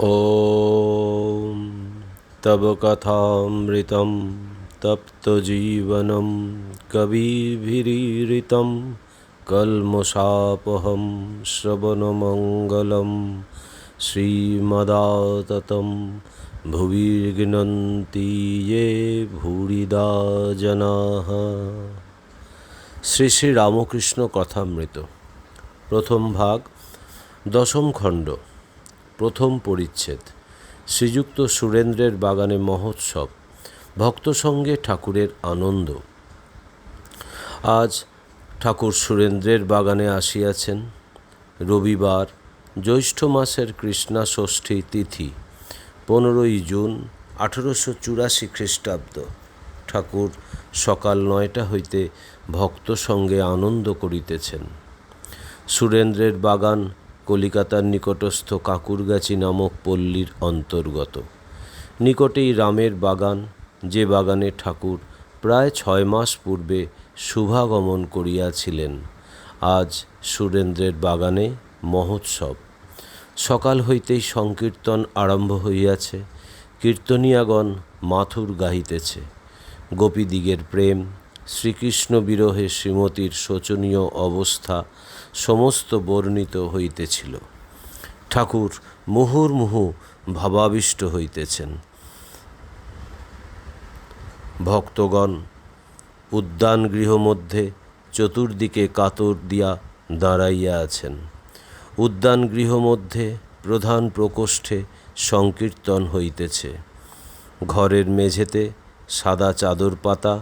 ॐ तव कथामृतं तप्तजीवनं कविभिरीरितं कल्मषापहं श्रवणमङ्गलं श्रीमदाततं भुवि गृह्णन्ति ये भूरिदा जनाः। শ্রী শ্রী রামকৃষ্ণ কথামৃত প্রথম ভাগ দশম খণ্ড প্রথম পরিচ্ছেদ। শ্রীযুক্ত সুরেন্দ্রের বাগানে মহোৎসব, ভক্ত সঙ্গে ঠাকুরের আনন্দ। আজ ঠাকুর সুরেন্দ্রের বাগানে আসিয়াছেন। রবিবার, জ্যৈষ্ঠ মাসের কৃষ্ণা ষষ্ঠী তিথি, 15ই জুন 1884 খ্রিস্টাব্দ। ঠাকুর সকাল 9টা হইতে ভক্ত সঙ্গে আনন্দ করিতেছেন। সুরেন্দ্রের বাগান কলিকাতার নিকটস্থ কাকুরগাছি নামক পল্লীর অন্তর্গত। নিকটেই রামের বাগান, যে বাগানে ঠাকুর প্রায় 6 মাস পূর্বে শুভাগমন করিয়াছিলেন। আজ সুরেন্দ্রের বাগানে মহোৎসব। সকাল হইতেই সংকীর্তন আরম্ভ হইয়াছে। কীর্তনিয়াগণ মাথুর গাহিতেছে। গোপীদিগের প্রেম, শ্রীকৃষ্ণ বিরহে শ্রীমতীর শোচনীয় অবস্থা সমস্ত বর্ণিত হইতেছিল। ঠাকুর মুহুর্মুহু ভাবাবিষ্ট হইতেছেন। ভক্তগণ উদ্যান গৃহ মধ্যে চতুর্দিকে কাতর দিয়া দাঁড়াইয়া আছেন। উদ্যান গৃহ মধ্যে প্রধান প্রকোষ্ঠে সংকীর্তন হইতেছে। ঘরের মেঝেতে সাদা চাদর পাতা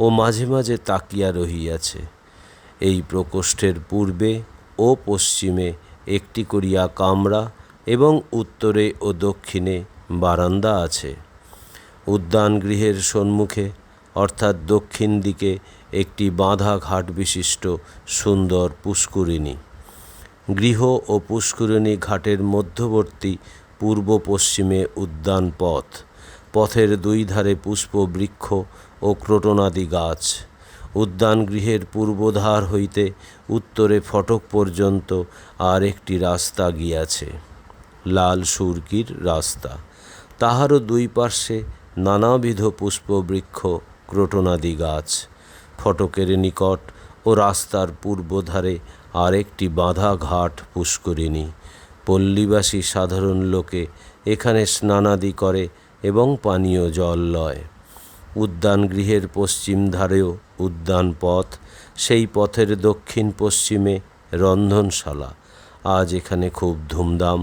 ও মাঝে মাঝে তাকিয়া রহিয়াছে। এই প্রকোষ্ঠের পূর্বে ও পশ্চিমে একটি করিয়া কামরা এবং উত্তরে ও দক্ষিণে বারান্দা আছে। উদ্যান গৃহের সম্মুখে অর্থাৎ দক্ষিণ দিকে একটি বাঁধা ঘাট বিশিষ্ট সুন্দর পুষ্করিণী। গৃহ ও পুষ্করিণী ঘাটের মধ্যবর্তী পূর্ব পশ্চিমে উদ্যান পথ। পথের দুই ধারে পুষ্পবৃক্ষ ও ক্রোটনাদি গাছ। উদ্যান গৃহের পূর্বধার হইতে উত্তরে ফটক পর্যন্ত আর একটি রাস্তা গিয়াছে, লাল সুরকির রাস্তা। তাহারও দুই পার্শ্বে নানাবিধ পুষ্পবৃক্ষ, ক্রোটনাদি গাছ। ফটকের নিকট ও রাস্তার পূর্বধারে আর একটি বাঁধা ঘাট পুষ্করিণী। পল্লীবাসী সাধারণ লোকে এখানে স্নানাদি করে এবং পানীয় জল লয়। উদ্যান গৃহের পশ্চিম ধারেও উদ্যান পথ, সেই পথের দক্ষিণ পশ্চিমে রন্ধনশালা। আজ এখানে খুব ধুমধাম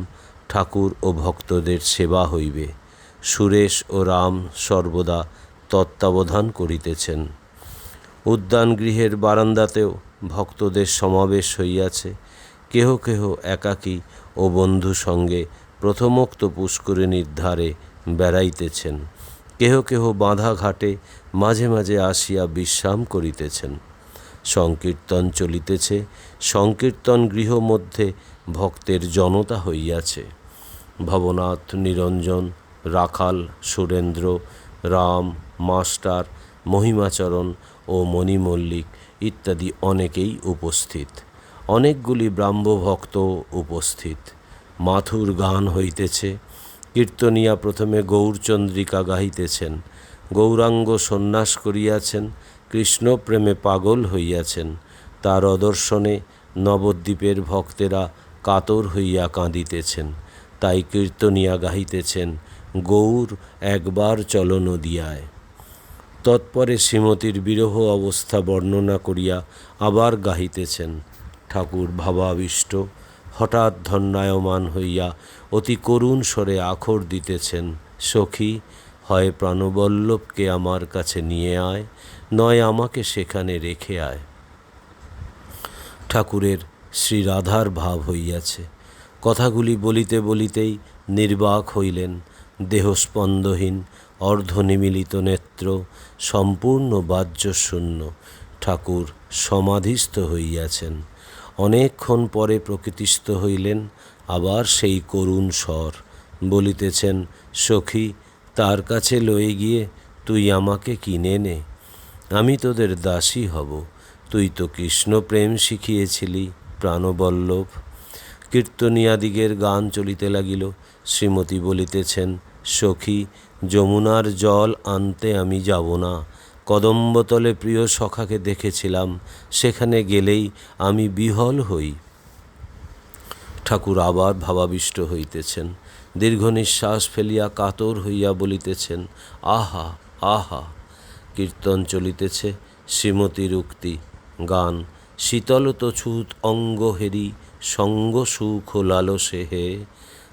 ঠাকুর ও ভক্তদের সেবা হইবে। সুরেশ ও রাম সর্বদা তত্ত্বাবধান করিতেছেন। উদ্যান গৃহের বারান্দাতেও ভক্তদের সমাবেশ হইয়াছে। কেহ কেহ একাকী ও বন্ধু সঙ্গে প্রথমোক্ত পুষ্করিণীর ধারে বেড়াইতেছেন। কেহ কেহ বাঁধা ঘাটে মাঝে মাঝে আসিয়া বিশ্রাম করিতেছেন। সংকীর্তন চলিতেছে। সংকীর্তন গৃহ মধ্যে ভক্তের জনতা হইয়াছে। ভবনাথ, নিরঞ্জন, রাখাল, সুরেন্দ্র, রাম, মাস্টার, মহিমাচরণ ও মণিমল্লিক ইত্যাদি অনেকেই উপস্থিত। অনেকগুলি ব্রাহ্মভক্ত উপস্থিত। মাথুর গান হইতেছে। কীর্তনিয়া প্রথমে গৌরচন্দ্রিকা গাহিতেছেন। গৌরাঙ্গ সন্ন্যাস করিয়াছেন, কৃষ্ণপ্রেমে পাগল হইয়াছেন। তার অদর্শনে নবদ্বীপের ভক্তেরা কাতর হইয়া কাঁদিতেছেন। তাই কীর্তনিয়া গাহিতেছেন, গৌর একবার চলো নদিয়ায়। তৎপরে শ্রীমতীর বিরহ অবস্থা বর্ণনা করিয়া আবার গাহিতেছেন। ঠাকুর ভাবাবিষ্ট, হঠাৎ ধন্যায়মান হইয়া অতি করুণ স্বরে আখর দিতেছেন, সখী, হয় প্রাণবল্লভকে আমার কাছে নিয়ে আয়, নয় আমাকে সেখানে রেখে আয়। ঠাকুরের শ্রীরাধার ভাব হইয়াছে। কথাগুলি বলিতে বলিতেই নির্বাক হইলেন। দেহস্পন্দহীন, অর্ধনিমীলিত নেত্র, সম্পূর্ণ বাহ্যশূন্য। ঠাকুর সমাধিস্থ হইয়াছেন। অনেকক্ষণ পরে প্রকৃতিস্থ হইলেন। আবার সেই করুণ স্বর বলিতেছেন, সখী, তার কাছে লয়ে গিয়ে তুই আমাকে কিনে নে। আমি তোদের দাসী হব। তুই তো কৃষ্ণ প্রেম শিখিয়েছিলি প্রাণবল্লভ। কীর্তনিয়াদিগের গান চলিতে লাগিল। শ্রীমতী বলিতেছেন, সখী, যমুনার জল আনতে আমি যাব না। কদম্বতলে প্রিয় সখাকে দেখেছিলাম, সেখানে গেলেই আমি বিহ্বল হই। ঠাকুর আবার ভাবাবিষ্ট হইতেছেন, দীর্ঘ নিঃশ্বাস ফেলিয়া কাতর হইয়া বলিতেছেন, আহা আহা। কীর্তন চলিতেছে, শ্রীমতীর উক্তি। গান। শীতল তো ছুত অঙ্গ হেরি, সঙ্গ সুখ লালসে হে।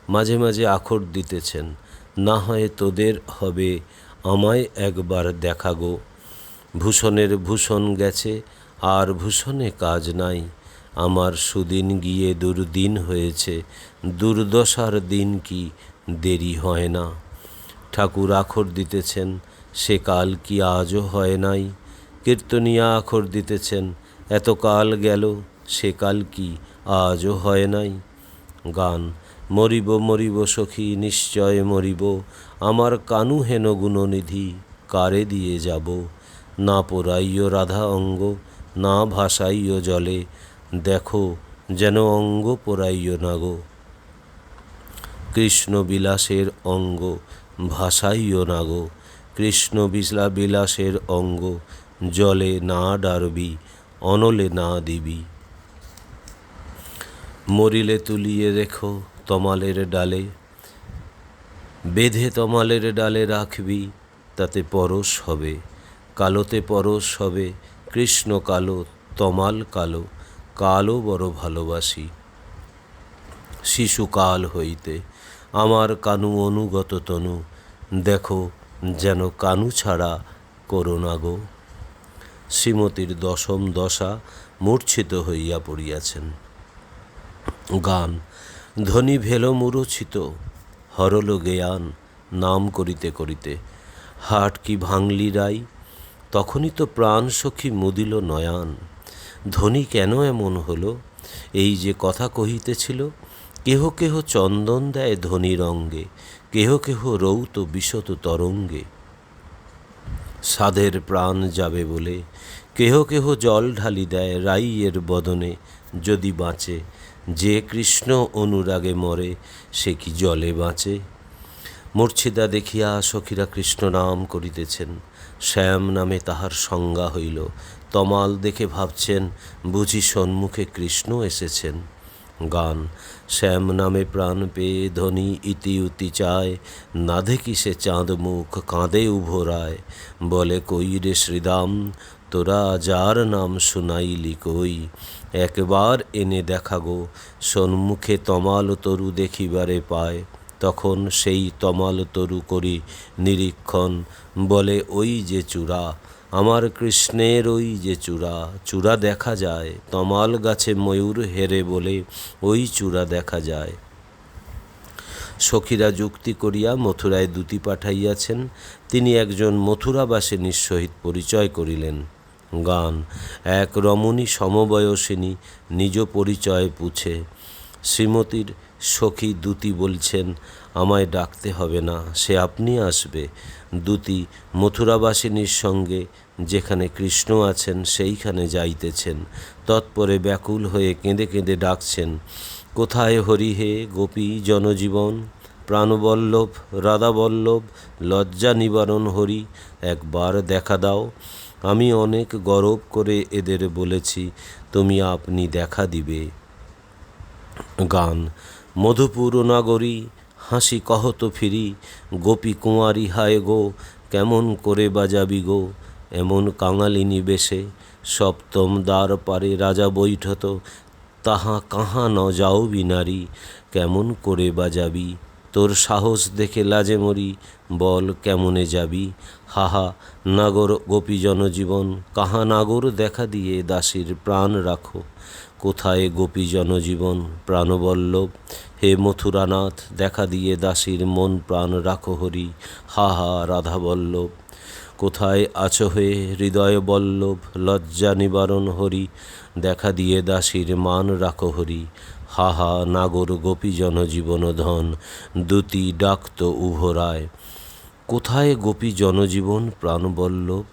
মাঝে মাঝে আখর দিতেছেন, না হয় তোদের হবে, আমায় একবার দেখা গো। ভূষণের ভূষণ গেছে, আর ভূষণে কাজ নাই। আমার সুদিন গিয়ে দুর্দিন হয়েছে, দুর্দশার দিন কি দেরি হয় না। ঠাকুর আখর দিতেছেন, সে কাল কি আজও হয় নাই। কীর্তনিয়া আখর দিতেছেন, এতকাল গেল, সে কাল কি আজও হয় নাই। গান। মরিব মরিব সখী, নিশ্চয় মরিব, আমার কানু হেন গুণনিধি কারে দিয়ে যাব। না পোড়াইও রাধা অঙ্গ, না ভাসাইও জলে, দেখো যেন অঙ্গ পোড়াইও না গো। কৃষ্ণ বিলাসের অঙ্গ ভাসাইও না গো, কৃষ্ণ বিলাসের অঙ্গ জলে না ডারবি, অনলে না দিবি। মরিলে তুলিয়ে রেখো তমালের ডালে, বেঁধে তমালের ডালে রাখবি, তাতে পরশ হবে। কালোতে পরশ হবে, কৃষ্ণ কালো, তমাল কালো, কালো বড় ভালোবাসি। শিশুকাল হইতে আমার কানু অনুগত তনু, দেখো যেন কানু ছাড়া করো না গো। শ্রীমতীর দশম দশা, মূর্ছিত হইয়া পড়িয়াছেন। গান। ধ্বনি ভেল মূরছিত, হরল জ্ঞান, নাম করিতে করিতে। হাট কি ভাঙলি রাই, তখনই তো প্রাণ সখী মুদিল নয়ান। ধ্বনি কেন এমন হলো, এই যে কথা কহিতেছিল। কেহ কেহ চন্দন দেয় ধ্বনির অঙ্গে, কেহ কেহ রৌত বিশত তরঙ্গে। সাধের প্রাণ যাবে বলে কেহ কেহ জল ঢালি দেয় রাইয়ের বদনে, যদি বাঁচে। যে কৃষ্ণ অনুরাগে মরে, সে কি জলে বাঁচে। মূর্ছিদা দেখিয়া সখীরা কৃষ্ণ নাম করিতেছেন। শ্যাম নামে তাহার সংজ্ঞা হইল। তমাল দেখে ভাবছেন, বুঝি সন্মুখে কৃষ্ণ এসেছেন। গান। শ্যাম নামে প্রাণ পেয়ে ধনী ইতি উতি চায়, না দেখি সে চাঁদ মুখ কাঁদে উভরায়। বলে কই রে শ্রীদাম, তোরা যার নাম শুনাইলি কই। একবার এনে দেখা গো, সন্মুখে তমাল তরু দেখিবারে পায়। তখন সেই তমাল তরু করি নিরীক্ষণ, বলে ওই যে চূড়া, আমার কৃষ্ণের ওই যে চূড়া। চূড়া দেখা যায়, তমাল গাছে ময়ূর হেরে বলে ওই চূড়া দেখা যায়। সখীরা যুক্তি করিয়া মথুরায় দূতি পাঠাইয়াছেন, তিনি একজন মথুরাবাসিনীর সহিত পরিচয় করিলেন। গান। এক রমণী সমবয়সিনী নিজ পরিচয় পুছে। শ্রীমতীর সখী দূতি বলছেন, আমায় ডাকতে হবে না, সে আপনি আসবে। দূতি মথুরাবাসিনীর সঙ্গে যেখানে কৃষ্ণ আছেন সেইখানে যাইতেছেন। তৎপরে ব্যাকুল হয়ে কেঁদে কেঁদে ডাকছেন, কোথায় হরি হে গোপী জনজীবন। প্রাণবল্লভ রাধাবল্লভ, লজ্জা নিবারণ হরি, একবার দেখা দাও। আমি অনেক গরব করে এদের বলেছি, তুমি আপনি দেখা দিবে। গান। মধুপুর নগরী, হাসি কহত ফিরি, গোপী কুঁয়ারি হায় গো, কেমন করে বাজাবি গো এমন কাঙালিনী বেশে। সপ্তম দ্বার পারে রাজা বৈঠত, তাহা কাহা ন যাও বিনারী, কেমন করে বাজাবি। তোর সাহস দেখে লাজে মরি, বল কেমনে যাবি। হাহা নাগর গোপী জনজীবন, কাহা নাগর দেখা দিয়ে দাসীর প্রাণ রাখো। কোথায় গোপী জনজীবন প্রাণবল্লভ, হে মথুরানাথ দেখা দিয়ে দাসীর মন প্রাণ রাখো হরি। হা হা রাধাবল্লভ, কোথায় আছো হে হৃদয় বল্লভ, লজ্জা নিবারণ হরি, দেখা দিয়ে দাসীর মান রাখো হরি। হা হা নাগর গোপী জনজীবন ধন, দূতি ডাকত উভরায়। কোথায় গোপী জনজীবন প্রাণবল্লভ,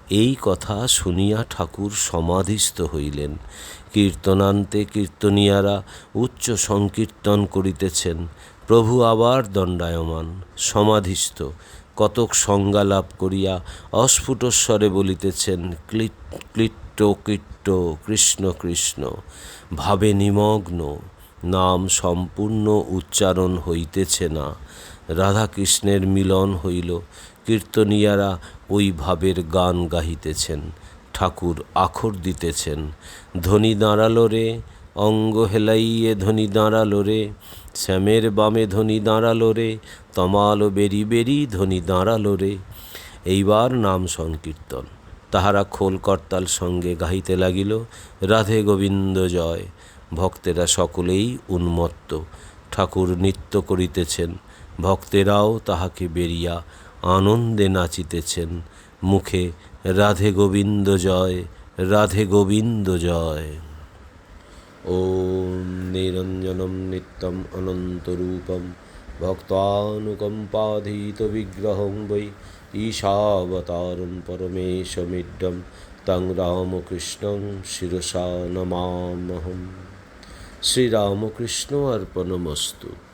এই কথা শুনিয়া ঠাকুর সমাধিস্থ হইলেন। কীর্তনান্তে কীর্তনিয়ারা উচ্চ সংকীর্তন করিতেছেন। প্রভু আবার দণ্ডায়মান, সমাধিস্থ, কতক সংজ্ঞা লাভ করিয়া অস্ফুটস্বরে বলিতেছেন, ক্লিট ক্লিট্ট কীট্ট কৃষ্ণ কৃষ্ণ। ভাবে নিমগ্ন, নাম সম্পূর্ণ উচ্চারণ হইতেছে না। রাধাকৃষ্ণের মিলন হইল। কীর্তনিয়ারা ওই ভাবের গান গাহিতেছেন। ঠাকুর আখর দিতেছেন, ধ্বনি দাঁড়ালো রে, অঙ্গ হেলাইয়ে ধ্বনি দাঁড়ালো রে, শ্যামের বামে ধ্বনি দাঁড়ালো রে, তমালো বেরি বেরি ধ্বনি দাঁড়ালো রে। এইবার নাম সংকীর্তন। তাহারা খোল করতাল সঙ্গে গাহিতে লাগিল, রাধে গোবিন্দ জয়। ভক্তেরা সকলেই উন্মত্ত। ঠাকুর নৃত্য করিতেছেন, ভক্তেরাও তাহাকে বেরিয়া আনন্দে নাচিতেছেন। মুখে রাধে গোবিন্দ জয়, রাধে গোবিন্দ জয়। ওম নিরঞ্জনম নিত্যম অনন্তরূপম ভক্তানুকম্পাধীত বিগ্রহং বৈ ঈশাবতারং পরমেশমিড্ডম তং রামকৃষ্ণং শিরসা নমামহম। শ্রীরামকৃষ্ণ অর্পণমস্তু।